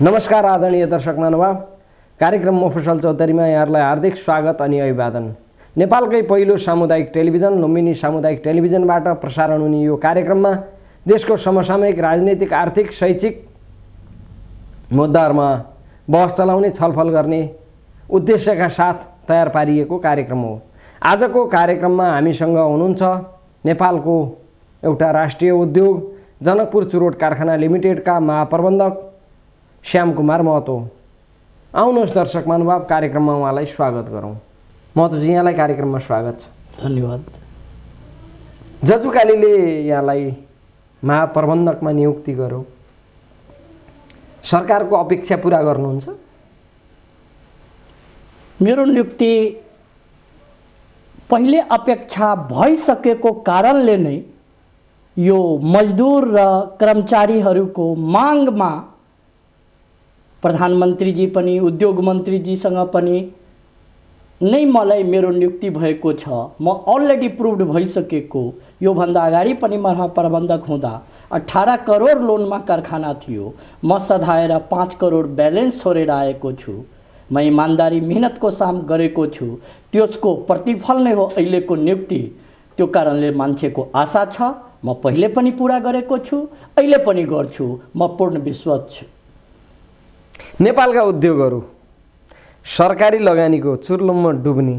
नमस्कार आदरणीय दर्शक महानुभाव, कार्यक्रम मफसल चौधरीमा यहाँहरूलाई हार्दिक स्वागत अनि अभिवादन। नेपालकै पहिलो सामुदायिक टेलिभिजन लुम्बिनी सामुदायिक टेलिभिजनबाट प्रसारण हुने यो कार्यक्रममा देशको समसामयिक राजनीतिक, आर्थिक, शैक्षिक मुद्दाहरूमा बहस चलाउने, छलफल गर्ने उद्देश्यका साथ तयार पारिएको कार्यक्रम हो। आजको कार्यक्रममा हामीसँग हुनुहुन्छ नेपालको एउटा राष्ट्रिय उद्योग जनकपुर चुरोट कारखाना लिमिटेडका महाप्रबन्धक श्याम कुमार महतो। आउनुहोस् दर्शक महानुभाव, कार्यक्रममा उहाँलाई स्वागत गरौँ। महतोजी, यहाँलाई कार्यक्रममा स्वागत छ। धन्यवाद। जजुकालीले यहाँलाई महाप्रबन्धकमा नियुक्ति गर्यो, सरकारको अपेक्षा पुरा गर्नुहुन्छ? मेरो नियुक्ति पहिले अपेक्षा भइसकेको कारणले नै यो मजदुर र कर्मचारीहरूको मागमा प्रधानमन्त्रीजी पनि उद्योग मन्त्रीजीसँग पनि नै मलाई मेरो नियुक्ति भएको छ। म अलरेडी प्रुभड भइसकेको, योभन्दा अगाडि पनि महाप्रबन्धक हुँदा 18 करोड लोनमा कारखाना थियो, म सधाएर 5 करोड ब्यालेन्स छोडेर आएको छु। म इमान्दारी मेहनतको काम गरेको छु, त्यसको प्रतिफल नै हो अहिलेको नियुक्ति। त्यो कारणले मान्छेको आशा छ, म पहिले पनि पुरा गरेको छु, अहिले पनि गर्छु। म पूर्ण विश्वास छु। नेपालका उद्योगहरू सरकारी लगानीको चुर्लुममा डुब्ने,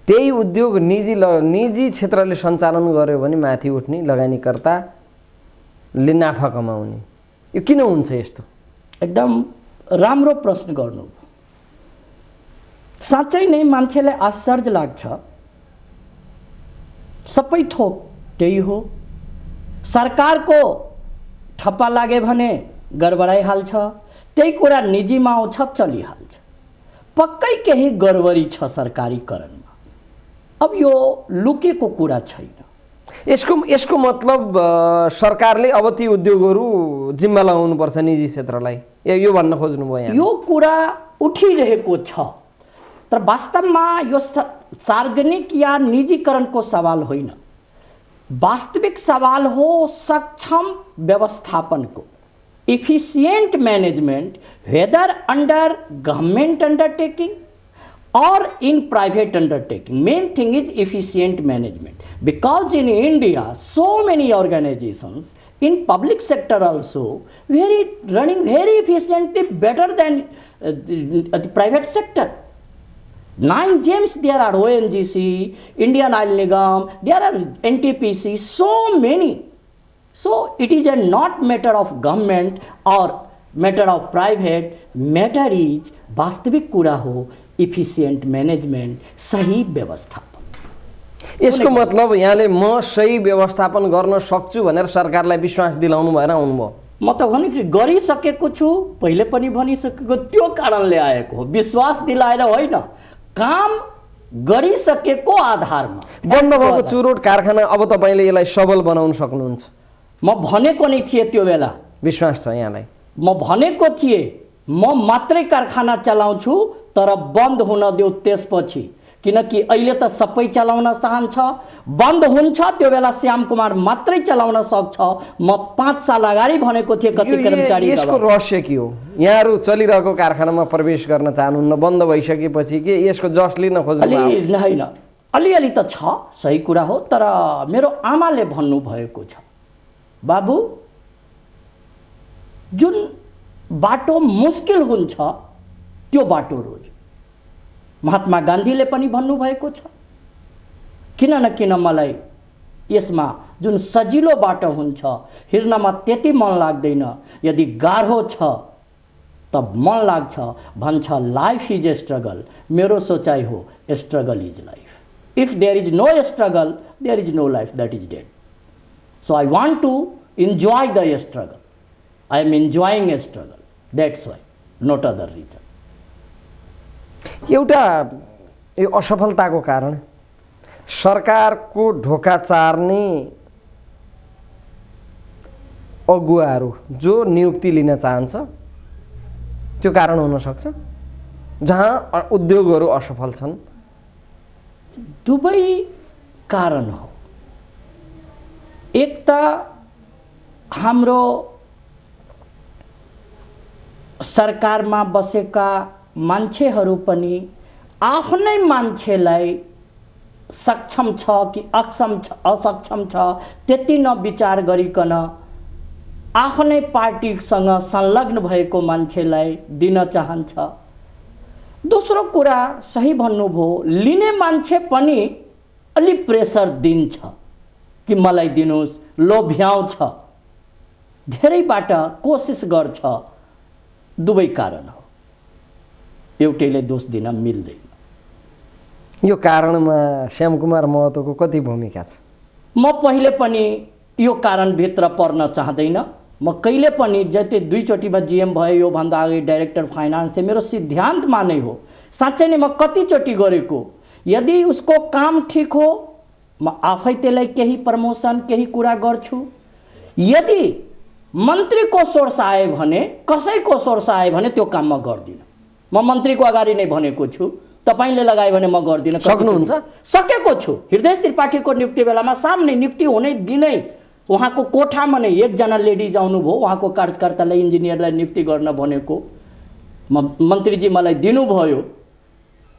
त्यही उद्योग निजी क्षेत्रले सञ्चालन गर्यो भने माथि उठ्ने, लगानीकर्ताले नाफा कमाउने, यो किन हुन्छ यस्तो? एकदम राम्रो प्रश्न गर्नु। साँच्चै नै मान्छेलाई आश्चर्य लाग्छ। सबै थोक त्यही हो। सरकारको ठप्पा लागे भने गडबडाइहाल्छ, त्यही कुरा निजीमा आउँछ चलिहाल्छ। पक्कै केही गडबडी छ सरकारीकरणमा। अब यो लुकेको कुरा छैन। यसको मतलब सरकारले अब ती उद्योगहरू जिम्मा लगाउनुपर्छ निजी क्षेत्रलाई, यो भन्न खोज्नुभयो यहाँ? यो कुरा उठिरहेको छ, तर वास्तवमा यो सार्वजनिक या निजीकरणको सवाल होइन। वास्तविक सवाल हो सक्षम व्यवस्थापनको, efficient management, whether under government undertaking or in private undertaking. Main thing is efficient management, because in India so many organizations in public sector also running very efficiently, better than the private sector. 9 gems there are: ONGC, Indian Oil Nigam, there are NTPC, so many. So it is a not matter of government or matter of private, matter is वास्तविक कुरा हो efficient management, सही व्यवस्थापन। यसको मतलब यहाँले म सही व्यवस्थापन गर्न सक्छु भनेर सरकारलाई विश्वास दिलाउनु भएर आउनुभयो? म त भने गरिसकेको छु, पहिले पनि भनिसकेको, त्यो कारणले आएको हो। विश्वास दिलाएर होइन, काम गरिसकेको आधारमा। बन्द भएको चुरोट कारखाना अब तपाईँले यसलाई सबल बनाउन सक्नुहुन्छ? म भनेको नै थिएँ त्यो बेला। विश्वास छ यहाँलाई? म भनेको थिएँ म मात्रै कारखाना चलाउँछु, तर बन्द हुन देऊ त्यसपछि, किनकि अहिले त सबै चलाउन चाहन्छ। बन्द हुन्छ त्यो बेला श्याम कुमार मात्रै चलाउन सक्छ। म 5 साल अगाडि भनेको थिएँ कति कर्मचारी। यसको रहस्य के हो? यहाँहरू चलिरहेको कारखानामा प्रवेश गर्न चाहनुहुन्न, बन्द भइसकेपछि के यसको जस लिन खोज्नु? होइन, अलिअलि त छ, सही कुरा हो। तर मेरो आमाले भन्नुभएको छ, बाबु जुन बाटो मुस्किल हुन्छ त्यो बाटो रोज। महात्मा गान्धीले पनि भन्नुभएको छ, किन न किन मलाई यसमा जुन सजिलो बाटो हुन्छ हिँड्नमा त्यति मन लाग्दैन, यदि गाह्रो छ तब मन लाग्छ। भन्छ लाइफ इज ए स्ट्रगल। मेरो सोचाइ हो struggle is life. If there is no struggle there is no life, that is dead. So I want to enjoy the struggle. I am enjoying a struggle. That's why, not other reason. एउटा यो असफलताको कारण सरकारको ढोका चार्ने अगुवाहरू जो नियुक्ति लिन चाहन्छ त्यो कारण हुन सक्छ, जहाँ उद्योगहरू असफल छन्। दुवै कारण हो। एक त हाम्रो सरकारमा बसेका मान्छेहरू पनि आफ्नै मान्छेलाई सक्षम छ कि असक्षम छ त्यति नविचार गरिकन आफ्नै पार्टीसँग संलग्न भएको मान्छेलाई दिन चाहन्छ। दोस्रो कुरा सही भन्नुभयो, लिने मान्छे पनि अलि प्रेसर दिन्छ कि मलाई दिनुहोस्, लोभ्याउँछ, धेरैबाट कोसिस गर्छ। दुवै कारण हो, एउटैले दोष दिन मिल्दैन। यो कारणमा श्यामकुमार महतोको कति भूमिका छ? म पहिले पनि यो कारणभित्र पर्न चाहदैन। म कहिले पनि जति दुईचोटिमा जिएम भयो, योभन्दा अगाडि डाइरेक्टर फाइनान्स थियो, मेरो सिद्धान्तमा नै हो। साँच्चै नै म कतिचोटि गरेको, यदि उसको काम ठिक हो म आफै त्यसलाई केही प्रमोसन केही कुरा गर्छु। यदि मन्त्रीको सोर्स आयो भने, कसैको सोर्स आयो भने त्यो काम म गर्दिनँ। म मन्त्रीको अगाडि नै भनेको छु, तपाईले लगायो भने म गर्दिनँ। सक्नुहुन्छ? सकेको छु। हृदय त्रिपाठीको नियुक्ति बेलामा सामने नियुक्ति हुने दिनै उहाँको कोठामा नै एकजना लेडिज आउनुभयो, उहाँको कार्यकर्तालाई इन्जिनियरलाई नियुक्ति गर्न भनेको। मन्त्रीजी मलाई दिनुभयो।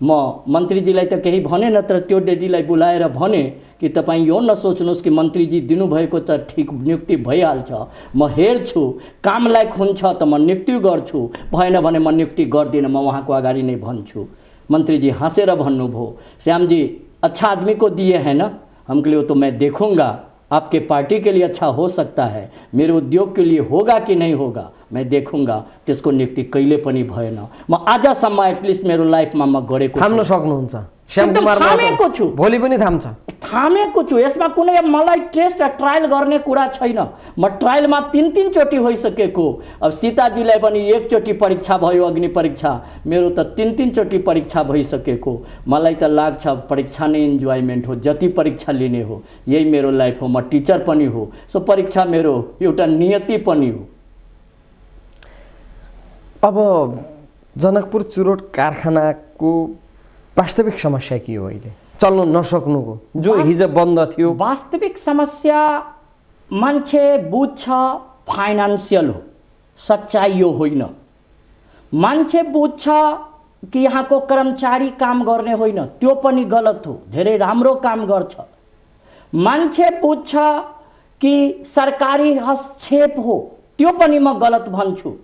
म मन्त्रीजीलाई त केही भने न, तर त्यो लेडीलाई बोलाएर भने कि तपाईँ यो नसोच्नुहोस् कि मन्त्रीजी दिनुभएको त ठिक नियुक्ति भइहाल्छ, म हेर्छु, काम लायक हुन्छ त म नियुक्ति गर्छु, भएन भने म नियुक्ति गर्दिनँ, म उहाँको अगाडि नै भन्छु। मंत्री जी हंसेर भन्नुभयो, श्याम जी अच्छा आदमी को दिए हैं ना? हम कहे तो मैं देखूंगा, आपके पार्टी के लिए अच्छा हो सकता है, मेरे उद्योग के लिए होगा कि नहीं होगा मैं देखूंगा। त्यसको नियुक्ति कहिले पनि भएन। म आजसम्म एटलिस्ट मेरो लाइफमा म गरेको थाम्न सक्नुहुन्छ? श्यामकुमार थामेको छु, भोलि पनि थाम्छ। थामेको छु। यसमा कुनै मलाई टेस्ट ट्रायल गर्ने कुरा छैन। म ट्रायलमा 3-3 चोटि भइसकेको। अब सीताजीलाई पनि एकचोटि परीक्षा भयो, अग्नि परीक्षा, मेरो त 3-3 चोटि परीक्षा भइसकेको। मलाई त लाग्छ परीक्षा नै इन्जोयमेन्ट हो, जति परीक्षा लिने हो, यही मेरो लाइफ हो। म टिचर पनि हो, सो परीक्षा मेरो एउटा नियति पनि हो। अब जनकपुर चुरोट कारखानाको वास्तविक समस्या के हो अहिले चल्नु नसक्नुको, जो हिजो बन्द थियो? वास्तविक समस्या मान्छे बुझ्छ फाइनान्सियल हो, सच्चाइ यो होइन। मान्छे बुझ्छ कि यहाँको कर्मचारी काम गर्ने होइन, त्यो पनि गलत हो, धेरै राम्रो काम गर्छ। मान्छे बुझ्छ कि सरकारी हस्तक्षेप हो, त्यो पनि म गलत भन्छु।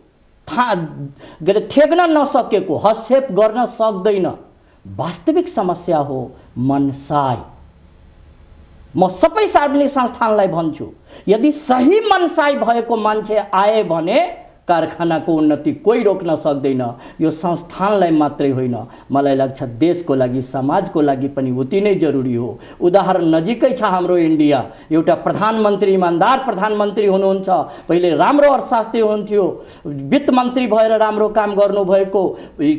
ठेक्न नसकेको, हस्तक्षेप गर्न सक्दैन। वास्तविक समस्या हो मनसाय। म सबै सार्वजनिक संस्थानलाई भन्छु, यदि सही मनसाय भएको मान्छे आए भने कारखानाको उन्नति कोही रोक्न सक्दैन। यो संस्थानलाई मात्रै होइन, मलाई लाग्छ देशको लागि, समाजको लागि पनि उति नै जरुरी हो। उदाहरण नजिकै छ हाम्रो इन्डिया। एउटा प्रधानमन्त्री, इमानदार प्रधानमन्त्री हुनुहुन्छ। पहिले राम्रो अर्थशास्त्री हुनुहुन्थ्यो, वित्त मन्त्री भएर राम्रो काम गर्नुभएको,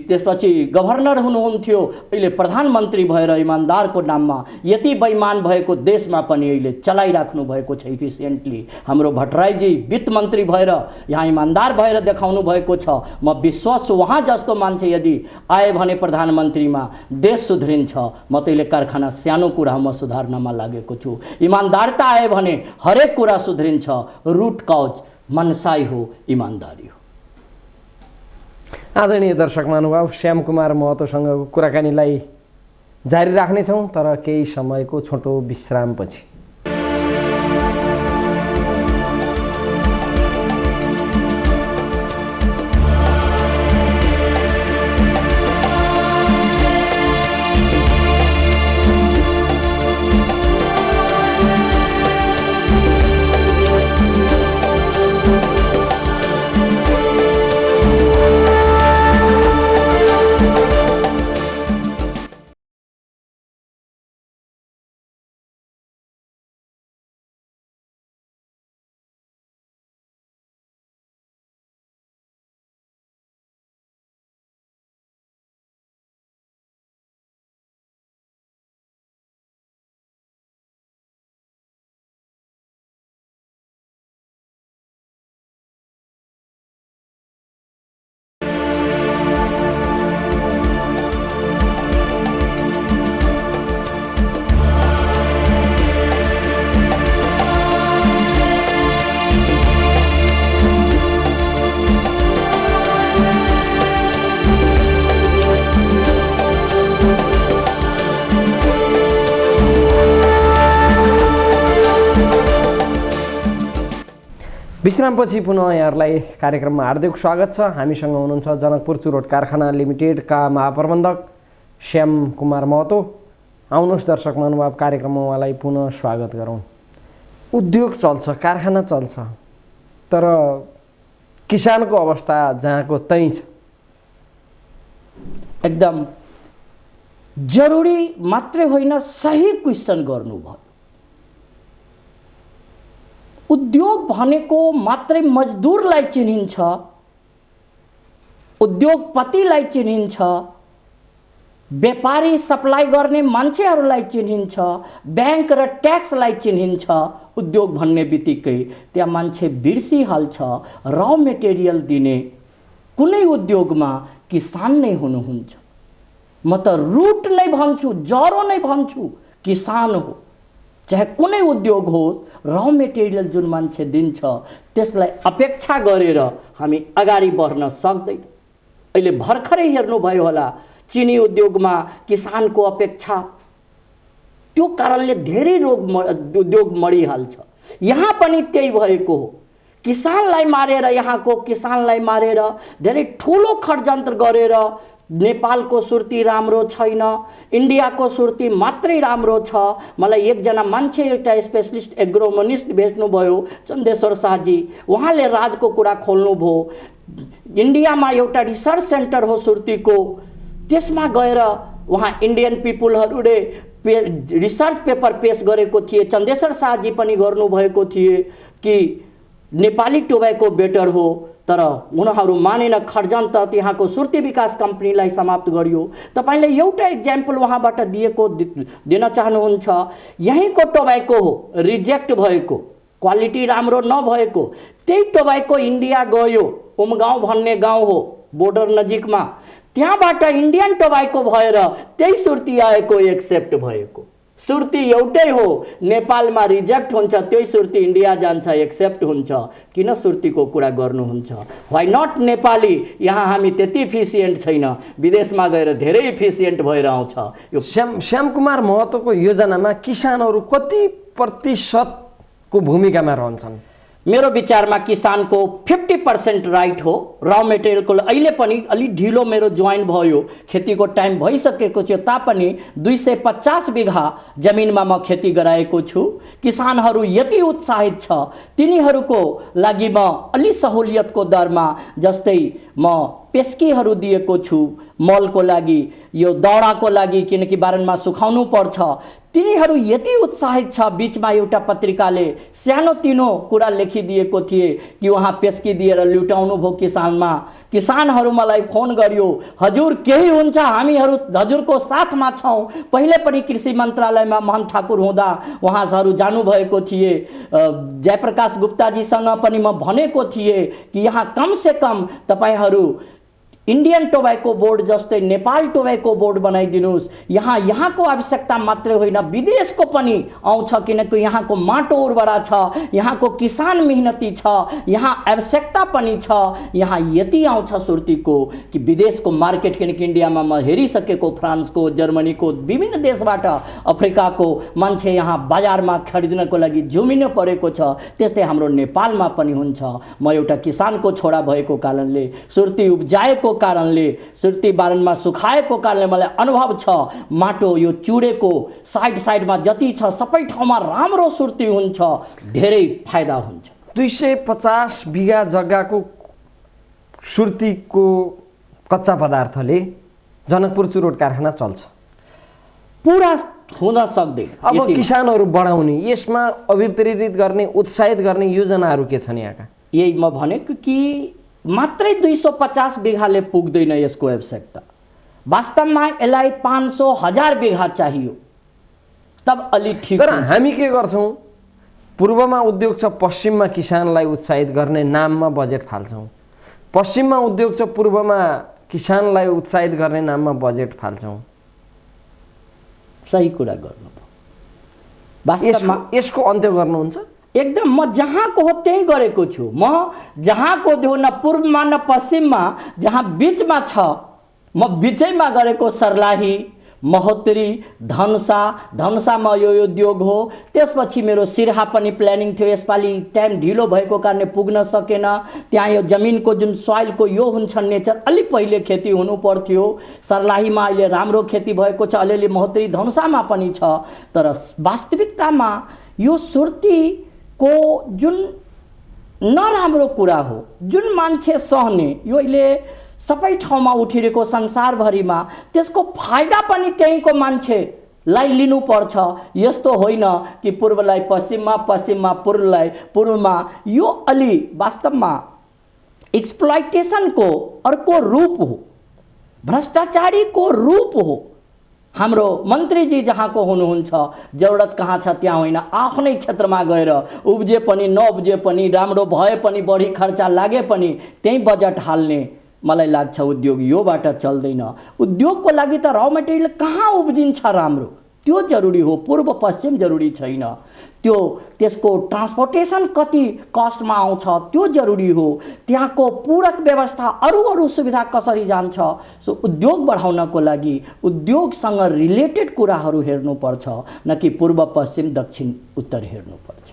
त्यसपछि गभर्नर हुनुहुन्थ्यो, अहिले प्रधानमन्त्री भएर इमानदारको नाममा यति बेइमान भएको देशमा पनि अहिले चलाइराख्नु भएको छ इफिसिएन्टली। हाम्रो भट्टराईजी वित्त मन्त्री भएर यहाँ इमानदार भएर देखाउनु भएको छ। म विश्वास छु उहाँ जस्तो मान्छे यदि आए भने प्रधानमन्त्रीमा देश सुध्रिन्छ। म तैले कारखाना सानो कुरा म सुधार्नमा लागेको छु। इमानदारता आए भने हरेक कुरा सुध्रिन्छ। रुट काउज मनसाई हो, इमानदारी हो। आदरणीय दर्शक महानुभाव, श्यामकुमार महतोसँगको कुराकानीलाई जारी राख्नेछौँ, तर केही समयको छोटो विश्रामपछि। विश्रामपछि पुनः यहाँहरूलाई कार्यक्रममा हार्दिक स्वागत छ। हामीसँग हुनुहुन्छ जनकपुर चुरोट कारखाना लिमिटेडका महाप्रबन्धक श्याम कुमार महतो। आउनुहोस् दर्शक महानुभाव, कार्यक्रममा उहाँलाई पुनः स्वागत गरौँ। उद्योग चल्छ, कारखाना चल्छ, तर किसानको अवस्था जहाँको त्यहीँ छ। एकदम जरुरी मात्रै होइन, सही क्वेसन गर्नुभयो। उद्योग भनेको मात्रै मजदुरलाई चिनिन्छ, उद्योगपतिलाई चिनिन्छ, व्यापारी सप्लाई गर्ने मान्छेहरूलाई चिनिन्छ, ब्याङ्क र ट्याक्सलाई चिनिन्छ। उद्योग भन्ने बित्तिकै त्यहाँ मान्छे बिर्सिहाल्छ र मेटेरियल दिने कुनै उद्योगमा किसान नै हुनुहुन्छ। म त रुट नै भन्छु, जरो नै भन्छु, किसान हो। चाहे कुनै उद्योग होस्, र मेटेरियल जुन मान्छे दिन्छ त्यसलाई अपेक्षा गरेर हामी अगाडि बढ्न सक्दैन। अहिले भर्खरै हेर्नुभयो होला चिनी उद्योगमा किसानको अपेक्षा, त्यो कारणले धेरै उद्योग मरिहाल्छ। यहाँ पनि त्यही भएको हो। किसानलाई मारेर, यहाँको किसानलाई मारेर धेरै ठुलो षड्यन्त्र गरेर नेपालको सुर्ती राम्रो छैन, इन्डियाको सुर्ती मात्रै राम्रो छ। मलाई एकजना मान्छे, एउटा स्पेशलिस्ट एग्रोनोमिस्ट भेट्नुभयो, चन्देश्वर शाहजी। उहाँले राजको कुरा खोल्नुभयो। इन्डियामा एउटा रिसर्च सेन्टर हो सुर्तीको, त्यसमा गएर उहाँ इन्डियन पिपुलहरूले रिसर्च पेपर पेश गरेको थिए। चन्देश्वर शाहजी पनि गर्नुभएको थिए कि नेपाली टोब्याको बेटर हो, तर उनीहरू मानेन। षड्यन्त्र त्यहाँको सुर्ती विकास कम्पनीलाई समाप्त गरियो। तपाईँले एउटा इक्जाम्पल उहाँबाट दिएको दिन चाहनुहुन्छ? यहीँको टोब्याको हो, रिजेक्ट भएको, क्वालिटी राम्रो नभएको। त्यही टोब्याको इन्डिया गयो, उमगाउँ भन्ने गाउँ हो बोर्डर नजिकमा, त्यहाँबाट इन्डियन टोब्याको भएर त्यही सुर्ती आएको, एक्सेप्ट भएको। सुर्ती एउटै हो, नेपालमा रिजेक्ट हुन्छ, त्यही सुर्ती इन्डिया जान्छ, एक्सेप्ट हुन्छ। किन सुर्तीको कुरा गर्नुहुन्छ? Why not Nepali? यहाँ हामी त्यति इफिसियन्ट छैन, विदेशमा गएर धेरै इफिसियन्ट भएर आउँछ। यो श्याम कुमार महतोको योजनामा किसानहरू कति प्रतिशतको भूमिकामा रहन्छन्? मेरो विचारमा किसानको 50% राइट हो। र मेटेरियलको अहिले पनि अलि ढिलो मेरो जोइन भयो, खेतीको टाइम भइसकेको थियो तापनि 250 बिघा जमिनमा म खेती गराएको छु। किसानहरू यति उत्साहित छ, तिनीहरूको लागि म अलि सहुलियतको दरमा, जस्तै म पेस्कीहरू दिएको छु मलको लागि, यो दाउराको लागि, किनकि बारनमा सुखाउनु पर्छ। तिनीहरू यति उत्साहित छ। बीचमा एउटा पत्रिकाले सानोतिनो कुरा लेखिदिएको थिए कि उहाँ पेस्की दिएर लुटाउनु भयो किसानमा। किसानहरू मलाई फोन गर्यो, हजुर केही हुन्छ, हामीहरू हजुरको साथमा छौँ। पहिले पनि कृषि मन्त्रालयमा महन ठाकुर हुँदा उहाँहरू जानुभएको थिए। जयप्रकाश गुप्ताजीसँग पनि म भनेको थिएँ कि यहाँ कमसे कम तपाईँहरू इन्डियन टोब्याको बोर्ड जस्तै नेपाल टोब्याको बोर्ड बनाइदिनुहोस्। यहाँको आवश्यकता मात्रै होइन, विदेशको पनि आउँछ, किनकि यहाँको माटो उर्वरा छ, यहाँको किसान मेहनती छ, यहाँ आवश्यकता पनि छ। यहाँ यति आउँछ सुर्तीको कि विदेशको मार्केट, किनकि इन्डियामा म हेरिसकेको फ्रान्सको, जर्मनीको, विभिन्न देशबाट, अफ्रिकाको मान्छे यहाँ बजारमा खरिद्नको लागि झुमिनु परेको छ। त्यस्तै हाम्रो नेपालमा पनि हुन्छ। म एउटा किसानको छोरा भएको कारणले, सुर्ती उब्जाएको कारणले, सुर्ती बारनमा सुखाएको कारणले मलाई अनुभव छ। माटो यो चुडेको साइडमा जति छ सबै ठाउँमा राम्रो सुर्ती हुन्छ, धेरै फाइदा हुन्छ। 250 बिघा जग्गाको सुर्तीको कच्चा पदार्थले जनकपुर चुरोट कारखाना चल्छ, पुरा हुन सक्दैन। अब किसानहरू बढाउने, यसमा अभिप्रेरित गर्ने, उत्साहित गर्ने योजनाहरू के छन् यहाँका? यही म भनेको कि मात्रै 250 बिघाले पुग्दैन यसको आवश्यकता। वास्तवमा यसलाई 500,000 बिघा चाहियो, तब अलि ठीक। तर हामी के गर्छौँ? पूर्वमा उद्योग छ, पश्चिममा किसानलाई उत्साहित गर्ने नाममा बजेट फाल्छौँ। पश्चिममा उद्योग छ, पूर्वमा किसानलाई उत्साहित गर्ने नाममा बजेट फाल्छौँ। सही कुरा गर्नुभयो। यसको अन्त्य गर्नुहुन्छ? एकदम म जहाँको हो त्यही गरेको छु। म जहाँको हो, न पूर्वमा न पश्चिममा, जहाँ बिचमा छ म बिचैमा गरेको सर्लाही, महोत्तरी, धनुषामा यो उद्योग हो। त्यसपछि मेरो सिरहा पनि प्लानिङ थियो, यसपालि टाइम ढिलो भएको कारणले पुग्न सकेन। त्यहाँ यो जमिनको जुन सोइलको यो हुन्छ नेचर, अलि पहिले खेती हुनु पर्थ्यो। सर्लाहीमा अहिले राम्रो खेती भएको छ, अलिअलि महोत्तरी धनुषामा पनि छ। तर वास्तविकतामा यो सुर्तीको जुन नराम्रो कुरा हो, जुन मान्छे सहने, यो अहिले सबै ठाउँमा उठिरहेको संसारभरिमा, त्यसको फाइदा पनि त्यहीँको मान्छेलाई लिनुपर्छ। यस्तो होइन कि पूर्वलाई पश्चिममा, पश्चिममा पूर्वलाई पूर्वमा। यो अलि वास्तवमा एक्सप्लोइटेसनको अर्को रूप हो, भ्रष्टाचारीको रूप हो। हाम्रो मन्त्रीजी जहाँको हुनुहुन्छ, जरुरत कहाँ छ त्यहाँ होइन, आफ्नै क्षेत्रमा गएर उब्जे पनि नउब्जे पनि, राम्रो भए पनि, बढी खर्चा लागे पनि त्यही बजेट हाल्ने। मलाई लाग्छ उद्योग योबाट चल्दैन। उद्योगको लागि त र मटेरियल कहाँ उब्जिन्छ राम्रो, त्यो जरुरी हो। पूर्व पश्चिम जरुरी छैन, त्यो त्यसको ट्रान्सपोर्टेसन कति कस्टमा आउँछ त्यो जरुरी हो। त्यहाँको पूरक व्यवस्था, अरू सुविधा कसरी जान्छ। सो उद्योग बढाउनको लागि उद्योगसँग रिलेटेड कुराहरू हेर्नुपर्छ, न कि पूर्व पश्चिम दक्षिण उत्तर हेर्नुपर्छ।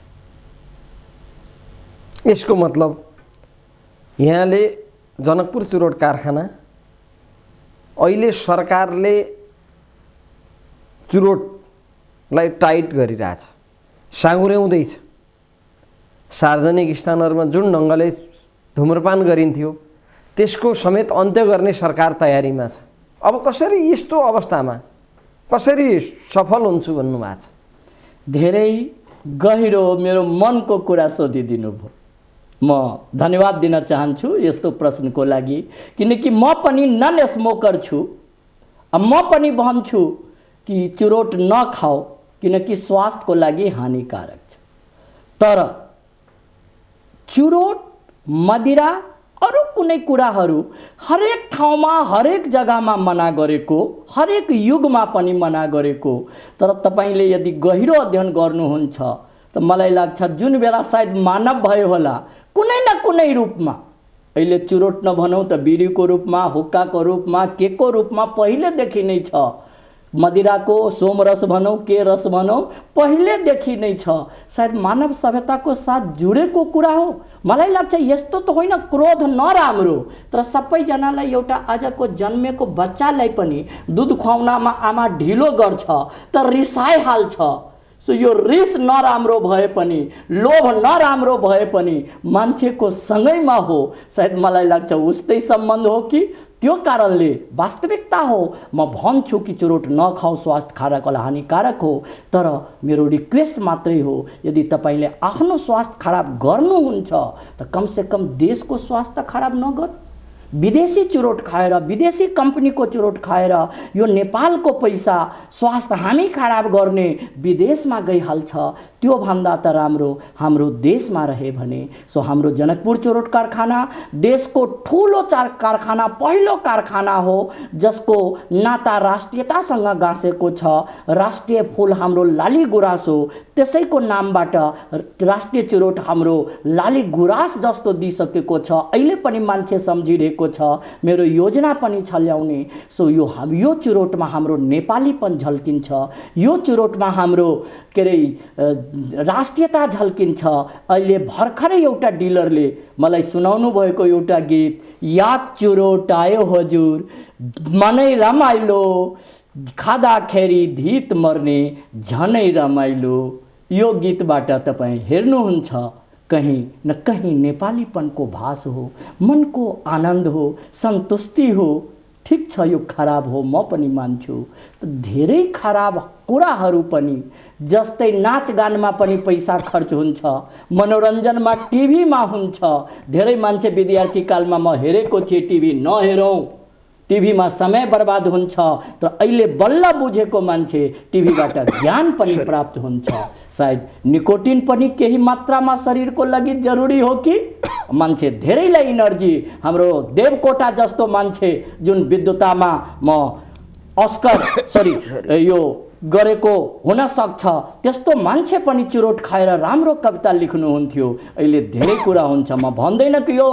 यसको मतलब यहाँले जनकपुर चुरोट कारखाना अहिले सरकारले चुरोटलाई टाइट गरिरहेछ, साँगुर्याउँदैछ। सार्वजनिक स्थानहरूमा जुन ढङ्गले धुम्रपान गरिन्थ्यो त्यसको समेत अन्त्य गर्ने सरकार तयारीमा छ। अब कसरी यस्तो अवस्थामा कसरी सफल हुन्छु भन्नुभएको छ? धेरै गहिरो मेरो मनको कुरा सोधिदिनु भयो। म धन्यवाद दिन चाहन्छु यस्तो प्रश्नको लागि, किनकि म पनि नन स्मोकर छु। म पनि भन्छु कि चुरोट नखाऊ, किनकि स्वास्थ्यको लागि हानिकारक छ। तर चुरोट, मदिरा, अरू कुनै कुराहरू हरेक ठाउँमा, हरेक जग्गामा मना गरेको, हरेक युगमा पनि मना गरेको। तर तपाईले यदि गहिरो अध्ययन गर्नुहुन्छ त मलाई लाग्छ जुन बेला सायद मानव भयो होला, कुनै न कुनै रूपमा, अहिले चुरोट नभनौँ त बिडीको रूपमा, हुक्काको रूपमा, केको रूपमा पहिलेदेखि नै छ। मदिराको सोमरस भनौँ, के रस भनौँ, पहिलेदेखि नै छ। सायद मानव सभ्यताको साथ जुडेको कुरा हो। मलाई लाग्छ यस्तो त होइन क्रोध नराम्रो, तर सबैजनालाई एउटा आजको जन्मेको बच्चालाई पनि दुध खुवाउनमा आमा ढिलो गर्छ त रिसाइहाल्छ। सो यो रिस नराम्रो भए पनि, लोभ नराम्रो भए पनि मान्छेको सँगैमा हो। सायद मलाई लाग्छ उस्तै सम्बन्ध हो कि त्यो कारणले वास्तविकता हो। म भन्छु कि चुरोट नखाऊ, स्वास्थ्य खराबको लागि हानिकारक हो। तर मेरो रिक्वेस्ट मात्रै हो, यदि तपाईले आफ्नो स्वास्थ्य खराब गर्नुहुन्छ त कमसे कम देशको स्वास्थ्य खराब नगर। विदेशी चुरोट खाएर, विदेशी कम्पनीको चुरोट खाएर यो नेपालको पैसा स्वास्थ्य हामी खराब गर्ने विदेशमा गइहाल्छ। त्यो भन्दा त राम्रो हाम्रो देशमा रहे भने। सो हाम्रो जनकपुर चुरोट कारखाना देशको ठुलो कारखाना, पहिलो कारखाना हो जसको नाता राष्ट्रियतासँग गाँसेको छ। राष्ट्रिय फूल हाम्रो लाली गुराँस हो, त्यसैको नामबाट राष्ट्रिय चुरोट हाम्रो लाली गुराँस जस्तो दिइसकेको छ। अहिले पनि मान्छे सम्झिरहेको छ, मेरो योजना पनि छ ल्याउने। सो यो चुरोटमा हाम्रो नेपालीपन झल्किन्छ, यो चुरोटमा हाम्रो के अरे राष्ट्रियता झल्किन्छ। अहिले भर्खरै एउटा डिलरले मलाई सुनाउनु भएको एउटा गीत, याद चुरोट आयो हजुर, मनै रमाइलो, खाँदाखेरि धित मर्ने झनै रमाइलो। यो गीतबाट तपाईँ हेर्नुहुन्छ कहीं न कहीं नेपालीपनको भास हो, मनको आनन्द हो, सन्तुष्टि हो। ठीक छ, यो खराब हो, म पनि मान्छु। धेरै खराब कुराहरू पनि, जस्तै नाचगानमा पनि पैसा खर्च हुन्छ, मनोरञ्जनमा टिभीमा हुन्छ। धेरै मान्छे विद्यार्थी कालमा म हेरेको थिएँ टिभी नहेरौँ, टिभीमा समय बर्बाद हुन्छ। तर अहिले बल्ल बुझेको मान्छे टिभीबाट ज्ञान पनि प्राप्त हुन्छ। सायद निकोटिन पनि केही मात्रामा शरीरको लागि जरुरी हो कि मान्छे धेरैलाई इनर्जी, हाम्रो देवकोटा जस्तो मान्छे जुन विद्युतामा म अस्कर यो गरेको हुन सक्छ। त्यस्तो मान्छे पनि चुरोट खाएर राम्रो कविता लेख्नुहुन्थ्यो। अहिले धेरै कुरा हुन्छ, म भन्दैन कि यो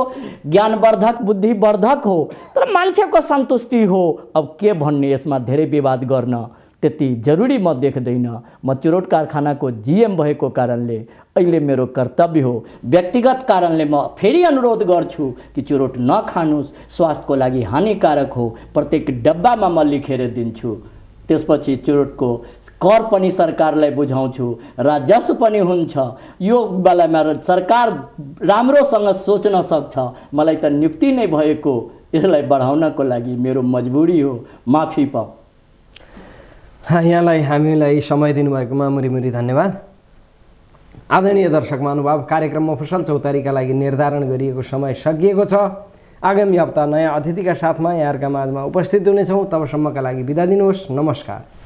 ज्ञानवर्धक बुद्धिवर्धक हो, तर मान्छेको सन्तुष्टि हो। अब के भन्ने, यसमा धेरै विवाद गर्न त्यति जरुरी म देख्दैन। म चुरोट कारखानाको जीएम भएको कारणले अहिले मेरो कर्तव्य हो। व्यक्तिगत कारणले म फेरि अनुरोध गर्छु कि चुरोट नखानुस्, स्वास्थ्यको लागि हानिकारक हो। प्रत्येक डब्बामा म लेखेर दिन्छु। त्यसपछि चुरोटको कर पनि सरकारलाई बुझाउँछु, राजस्व पनि हुन्छ। यो बेलामा सरकार राम्रोसँग सोच्न सक्छ। मलाई त नियुक्ति नै भएको, यसलाई बढाउनको लागि मेरो मजबुरी हो। माफी पाऊ। यहाँलाई हामीलाई समय दिनुभएकोमा मुरी धन्यवाद। आदरणीय दर्शक महानुभाव, कार्यक्रम मफसल चौतारीका लागि निर्धारण गरिएको समय सकिएको छ। आगामी हप्ता नयाँ अतिथिका साथमा यहाँहरूका माझमा उपस्थित हुनेछौँ। तबसम्मका लागि बिदा दिनुहोस्। नमस्कार।